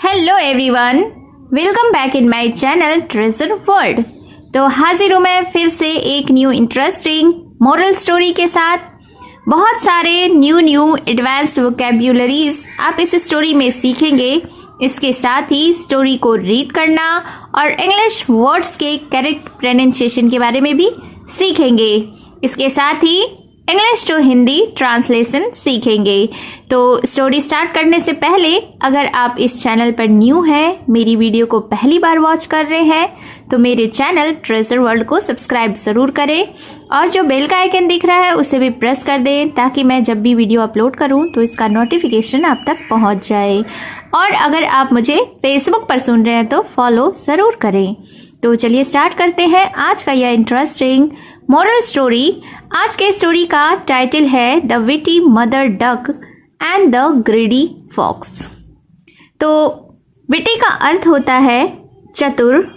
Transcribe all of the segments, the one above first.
Hello everyone, welcome back in my channel treasure world. तो हाजिर हूँ मैं फिर से एक न्यू इंटरेस्टिंग मोरल स्टोरी के साथ। बहुत सारे न्यू एडवांस वोकैब्युलरीज आप इस स्टोरी में सीखेंगे। इसके साथ ही स्टोरी को रीड करना और इंग्लिश वर्ड्स के करेक्ट प्रोनाउंसिएशन के बारे में भी सीखेंगे। इसके साथ ही इंग्लिश टू हिंदी ट्रांसलेशन सीखेंगे। तो स्टोरी स्टार्ट करने से पहले अगर आप इस चैनल पर न्यू हैं, मेरी वीडियो को पहली बार वॉच कर रहे हैं, तो मेरे चैनल ट्रेजर वर्ल्ड को सब्सक्राइब ज़रूर करें और जो बेल का आइकन दिख रहा है उसे भी प्रेस कर दें ताकि मैं जब भी वीडियो अपलोड करूं तो इसका नोटिफिकेशन आप तक पहुंच जाए। और अगर आप मुझे फेसबुक पर सुन रहे हैं तो फॉलो ज़रूर करें। तो चलिए स्टार्ट करते हैं आज का यह इंटरेस्टिंग मोरल स्टोरी। आज के स्टोरी का टाइटल है the witty mother duck and the greedy fox. तो विटी का अर्थ होता है चतुर,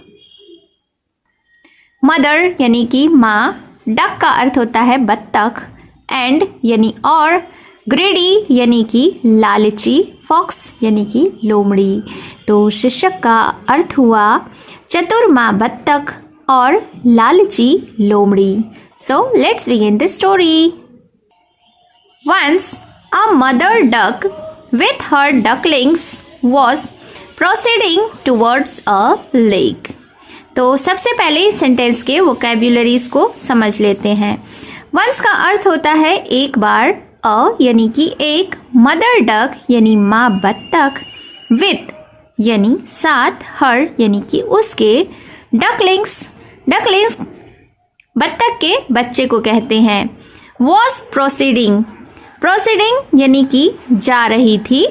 मदर यानी कि माँ, डक का अर्थ होता है बत्तख, एंड यानी और, ग्रीडी यानी कि लालची, फॉक्स यानी कि लोमड़ी। तो शीर्षक का अर्थ हुआ चतुर माँ बत्तख और लालची लोमड़ी। So let's begin the story. Once a mother duck with her ducklings was proceeding towards a lake. तो सबसे पहले इस सेंटेंस के वोकैब्युलरीज को समझ लेते हैं। वंस का अर्थ होता है एक बार, अ यानी कि एक, मदर डक यानी माँ बत्तख, विथ यानी साथ, हर यानी कि उसके, डकलिंग्स बत्तख के बच्चे को कहते हैं। वॉज प्रोसीडिंग यानी कि जा रही थी,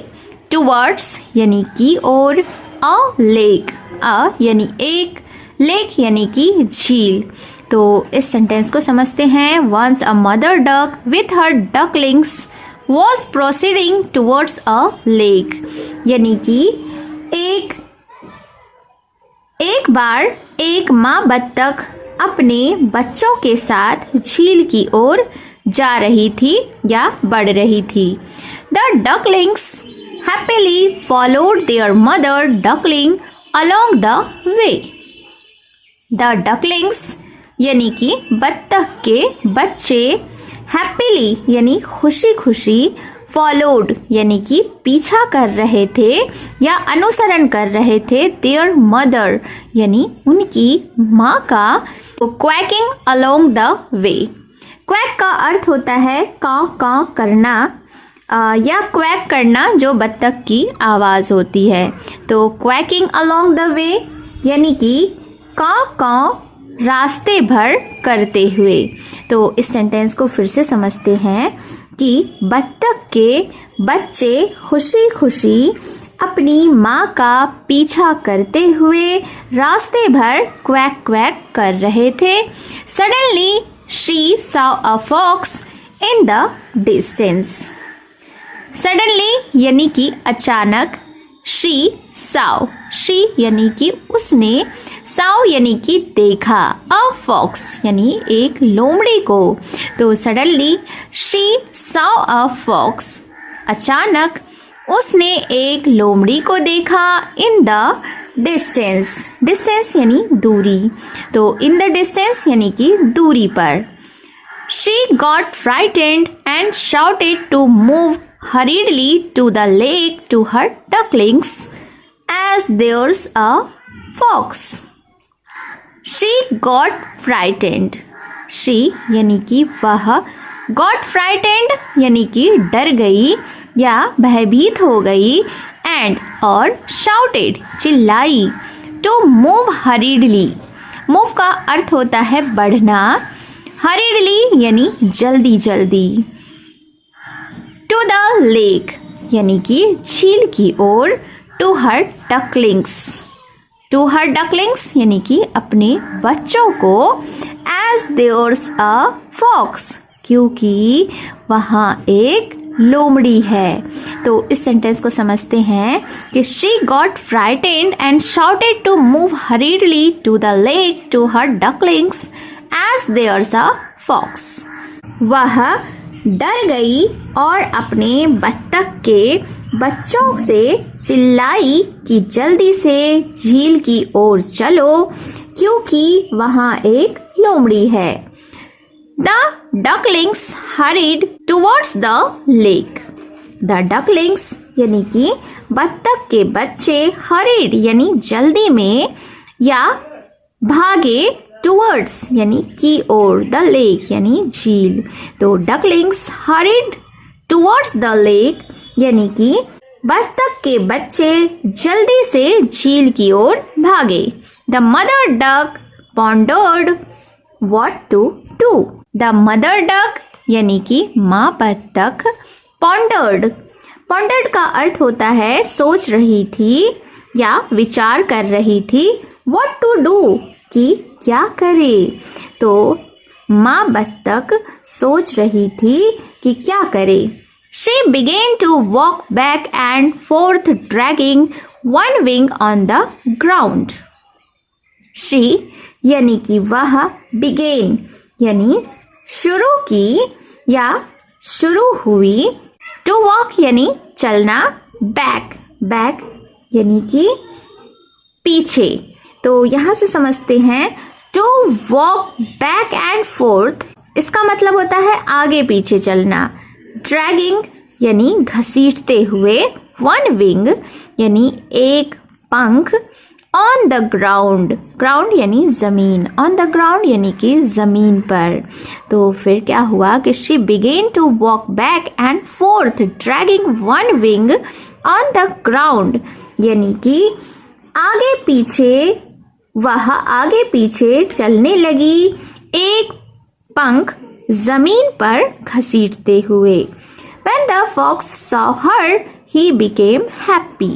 टूवर्ड्स यानी कि और, अ लेक, अ यानी एक, लेक यानी कि झील। तो इस सेंटेंस को समझते हैं। Once a mother duck with her ducklings was proceeding towards a lake, यानी कि एक बार एक माँ बत्तख अपने बच्चों के साथ झील की ओर जा रही थी या बढ़ रही थी। The ducklings happily followed there mother duckling along the way. The ducklings यानी कि बत्तख के बच्चे, हैप्पीली यानी खुशी खुशी, फॉलोड यानी कि पीछा कर रहे थे या अनुसरण कर रहे थे, देयर मदर यानी उनकी माँ का, quaking along the way. Quack का अर्थ होता है काँ करना या क्वैक करना जो बत्तख की आवाज़ होती है। तो क्वैकिंग अलोंग द वे यानी कि काँ रास्ते भर करते हुए। तो इस सेंटेंस को फिर से समझते हैं कि बत्तख के बच्चे खुशी खुशी अपनी माँ का पीछा करते हुए रास्ते भर क्वैक क्वैक कर रहे थे। Suddenly she saw a fox in the distance. Suddenly यानी कि अचानक, शी साव, शी यानी कि उसने, साव यानी कि देखा, अ फॉक्स यानी एक लोमड़ी को। तो suddenly she saw a fox, अचानक उसने एक लोमड़ी को देखा, इन द डिस्टेंस यानी दूरी। तो इन द डिस्टेंस यानी कि दूरी पर। She got frightened and shouted to move hurriedly to the lake to her ducklings as there's a fox. She got frightened. She यानी कि वह, got frightened यानी कि डर गई या भयभीत हो गई, and और shouted चिल्लाई, to move hurriedly. move का अर्थ होता है बढ़ना, hurriedly यानी जल्दी जल्दी, टू द लेक यानी कि झील की ओर, टू हर डकलिंग्स यानी कि अपने बच्चों को, एज देयर्स अ फॉक्स क्योंकि वहाँ एक लोमड़ी है। तो इस सेंटेंस को समझते हैं कि she got frightened and shouted to move hurriedly to the lake to her ducklings as there's a fox. वह डर गई और अपने बत्तख के बच्चों से चिल्लाई कि जल्दी से झील की ओर चलो क्योंकि वहाँ एक लोमड़ी है। The ducklings hurried towards the lake. The ducklings यानी कि बत्तख के बच्चे hurried यानी जल्दी में या भागे towards यानी की ओर the lake यानी झील। तो ducklings hurried towards the lake यानी कि बत्तख के बच्चे जल्दी से झील की ओर भागे। The mother duck pondered what to do. The mother duck यानी कि माँ बत्तख pondered का अर्थ होता है सोच रही थी या विचार कर रही थी। what to do कि क्या करे। तो माँ बत्तख सोच रही थी कि क्या करे। She began to walk back and forth dragging one wing on the ground. She यानी कि वह began यानी शुरू की या शुरू हुई। To walk यानी चलना। back यानी कि पीछे। तो यहाँ से समझते हैं to walk back and forth इसका मतलब होता है आगे पीछे चलना। Dragging यानी घसीटते हुए। One wing यानी एक पंख। On the ground यानी जमीन। On the ground यानी कि जमीन पर। तो फिर क्या हुआ कि she began to walk back and forth dragging one wing on the ground यानी कि वह आगे पीछे चलने लगी एक पंख जमीन पर घसीटते हुए। When the fox saw her, he became happy.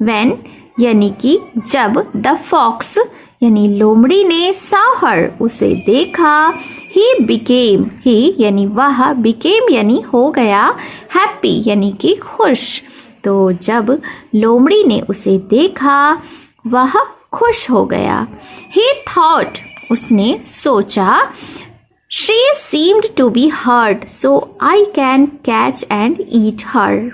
When यानी कि जब the fox यानी लोमड़ी ने saw her उसे देखा। he यानी वह became यानी हो गया। happy यानी कि खुश। तो जब लोमड़ी ने उसे देखा वह खुश हो गया। he thought उसने सोचा she seemed to be hurt so I can catch and eat her.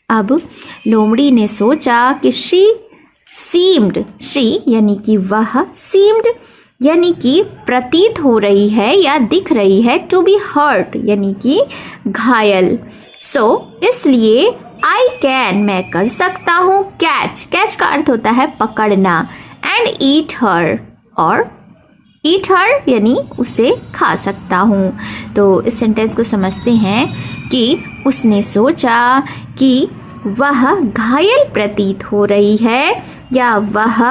अब लोमड़ी ने सोचा कि she यानी कि वह seemed यानी कि प्रतीत हो रही है या दिख रही है। to be hurt यानी कि घायल। so इसलिए I can मैं कर सकता हूँ catch का अर्थ होता है पकड़ना and eat her और eat her यानी उसे खा सकता हूँ। तो इस सेंटेंस को समझते हैं कि उसने सोचा कि वह घायल प्रतीत हो रही है या वह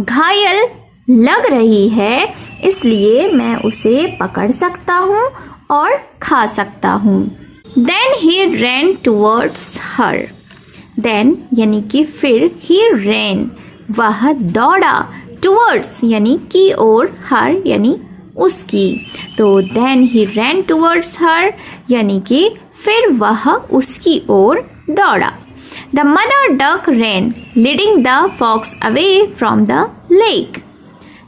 घायल लग रही है इसलिए मैं उसे पकड़ सकता हूँ और खा सकता हूँ। Then he ran towards her. Then यानी कि फिर he ran वह दौड़ा towards यानी की ओर her यानी उसकी। तो then he ran towards her यानी कि फिर वह उसकी ओर दौड़ा। The mother duck ran, leading the fox away from the lake.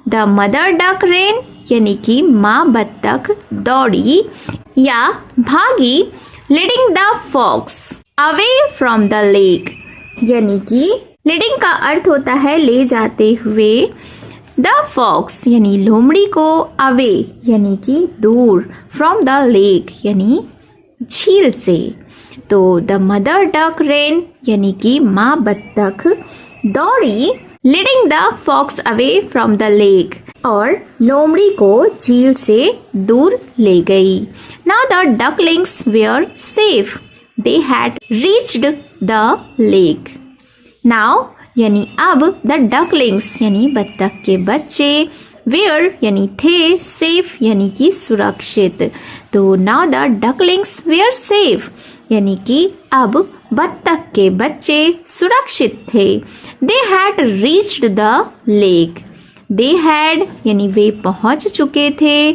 The mother duck ran यानी कि माँ बत्तख दौड़ी या भागी leading the fox away from the lake यानी कि leading का अर्थ होता है ले जाते हुए। The fox यानी लोमड़ी को away यानी कि दूर from the lake यानी झील से। तो the mother duck ran यानी कि माँ बत्तख दौड़ी leading the fox away from the lake और लोमड़ी को झील से दूर ले गई। Now the ducklings were safe. They had reached the lake. Now यानी अब the ducklings यानी बत्तख के बच्चे were यानी थे safe यानी कि सुरक्षित। तो now the ducklings were safe यानी कि अब बत्तख के बच्चे सुरक्षित थे। They had reached the lake. They had यानी वे पहुंच चुके थे।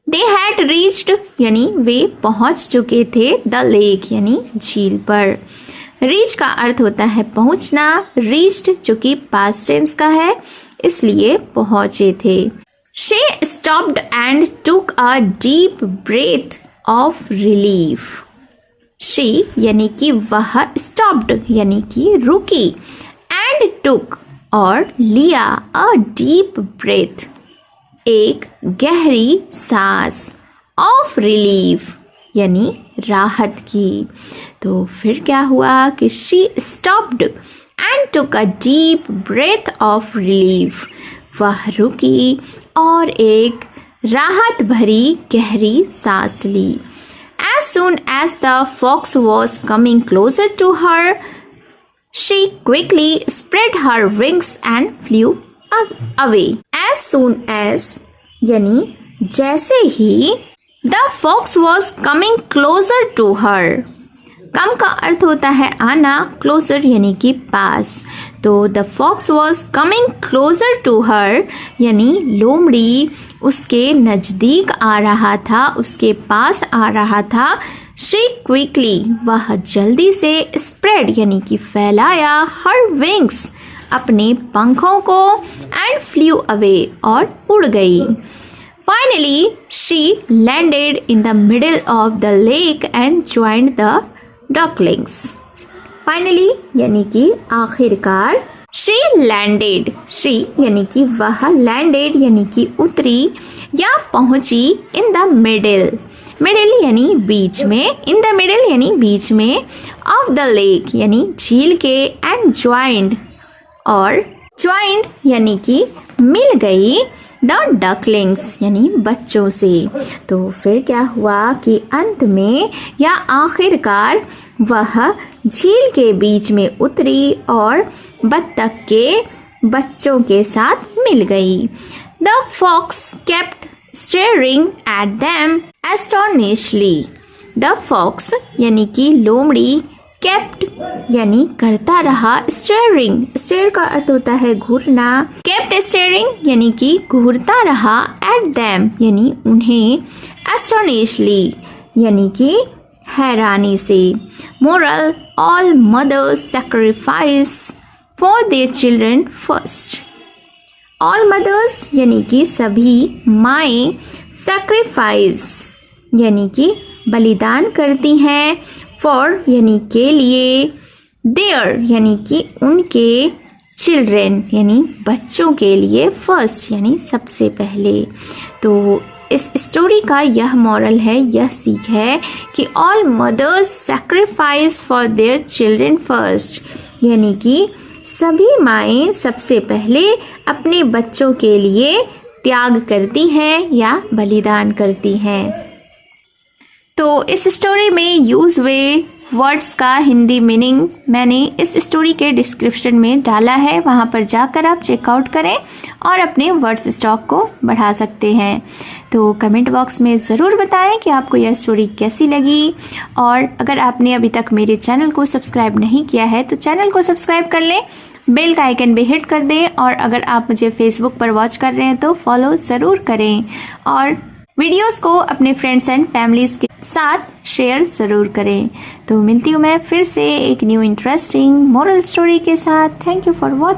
They had reached यानी वे पहुंच चुके थे the lake यानी झील पर। Reach का अर्थ होता है पहुंचना। Reached जो कि past tense का है इसलिए पहुंचे थे। She stopped and took a deep breath of relief. She यानी कि वह, स्टॉप्ड यानी कि रुकी, एंड टुक और लिया अ डीप ब्रेथ एक गहरी सांस, ऑफ रिलीफ यानी राहत की। तो फिर क्या हुआ कि she stopped and took a deep breath of relief, वह रुकी और एक राहत भरी गहरी सांस ली। As soon as the fox was coming closer to her, she quickly spread her wings and flew away. As soon as यानी जैसे ही, the fox was coming closer to her. कम का अर्थ होता है आना, क्लोजर यानी कि पास। तो the fox was coming closer to her यानी लोमड़ी उसके नज़दीक आ रहा था, उसके पास आ रहा था। शी क्विकली वह जल्दी से, स्प्रेड यानी कि फैलाया, हर विंग्स अपने पंखों को, एंड फ्लू अवे और उड़ गई। Finally she landed in the middle of the lake and joined the ducklings. Finally यानी कि आखिरकार, शी लैंडेड, शी यानी कि वह, लैंडेड यानी कि उतरी या पहुंची, इन द मिडिल, मिडिल यानी बीच में, इन द मिडिल यानी बीच में, ऑफ द लेक यानी झील के, एंड ज्वाइंड और ज्वाइंड यानी कि मिल गई, द डकलिंग्स यानी बच्चों से। तो फिर क्या हुआ कि अंत में या आखिरकार वह झील के बीच में उतरी और बत्तख के बच्चों के साथ मिल गई। The fox kept staring at them astonishingly. The fox यानी कि लोमड़ी, केप्ट यानी करता रहा, स्टेयरिंग, स्टेयर का अर्थ होता है घूरना, केप्ट स्टेयरिंग यानी कि घूरता रहा, एट देम यानी उन्हें, एस्टोनिशली यानी कि हैरानी से। Moral, all mothers sacrifice for their children first. All mothers यानी कि सभी माएँ, सैक्रिफाइस यानी कि बलिदान करती हैं, फॉर यानी के लिए, देयर यानी कि उनके, चिल्ड्रेन यानी बच्चों के लिए, फर्स्ट यानी सबसे पहले। तो इस स्टोरी का यह मॉरल है, यह सीख है कि all mothers sacrifice for their children first, यानी कि सभी माएँ सबसे पहले अपने बच्चों के लिए त्याग करती हैं या बलिदान करती हैं। तो इस स्टोरी में यूज़ हुए वर्ड्स का हिंदी मीनिंग मैंने इस स्टोरी के डिस्क्रिप्शन में डाला है, वहाँ पर जाकर आप चेकआउट करें और अपने वर्ड्स स्टॉक को बढ़ा सकते हैं। तो कमेंट बॉक्स में ज़रूर बताएं कि आपको यह स्टोरी कैसी लगी, और अगर आपने अभी तक मेरे चैनल को सब्सक्राइब नहीं किया है तो चैनल को सब्सक्राइब कर लें, बेल का आइकन भी हिट कर दें, और अगर आप मुझे फेसबुक पर वॉच कर रहे हैं तो फॉलो ज़रूर करें, और वीडियोस को अपने फ्रेंड्स एंड फैमिलीज़ के साथ शेयर ज़रूर करें। तो मिलती हूँ मैं फिर से एक न्यू इंटरेस्टिंग मोरल स्टोरी के साथ। Thank you for watching.